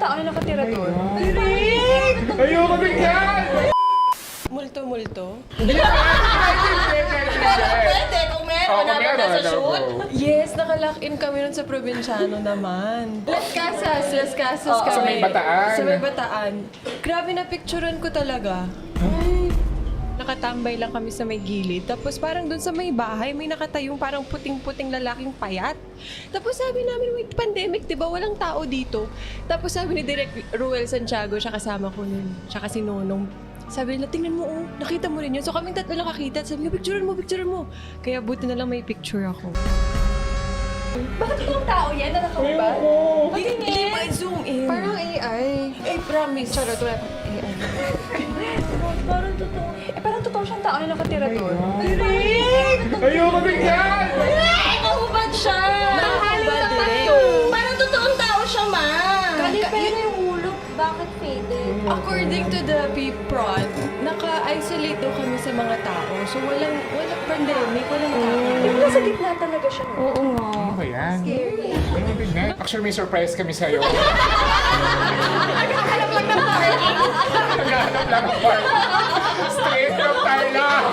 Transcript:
tao na nakatira doon. Ayoko bigyan! Multo-multo? Pwede kung meron, habang nasa shoot. Yes, nakalock in kami nun sa probinsyano naman. Las Casas kami. Sa may Bataan. Sa may Bataan. Grabe na picturean ko talaga. Ay, nakatambay lang kami sa may gilid. Tapos parang dun sa may bahay, may nakatayong parang puting-puting lalaking payat. Tapos sabi namin, may pandemic, di ba? Walang tao dito. Tapos sabi ni Direk Ruel Santiago, siya kasama ko nun. Siya kasi Nonong. Sabi nila, tingnan mo, oh, nakita mo rin yun. So kaming tatlo nakakita. Sabi niya, picturean mo. Kaya buti na lang may picture ako. Bakit itong tao yan na nakahubad? Hindi pa zoom in. Parang AI. Promise. Charot, wala pang AI. Parang totoo siyang tao na nakatira doon. Ayoko bigyan! Nakahubad siya! Nakahubad Nakahubad din. Parang totoong tao siya, ma! Pero yung ulo, bakit faded? According to the PPROD, naka-isolate daw kami sa mga tao. So walang pandemic, walang tao. Nasa gitna talaga siya. Oo nga. Ano ba yan? Ayoko bigyan. Actually, may surprise kami sa'yo. Naghahanap lang ng parking. Naghahanap lang ng park. Straight from Thailand!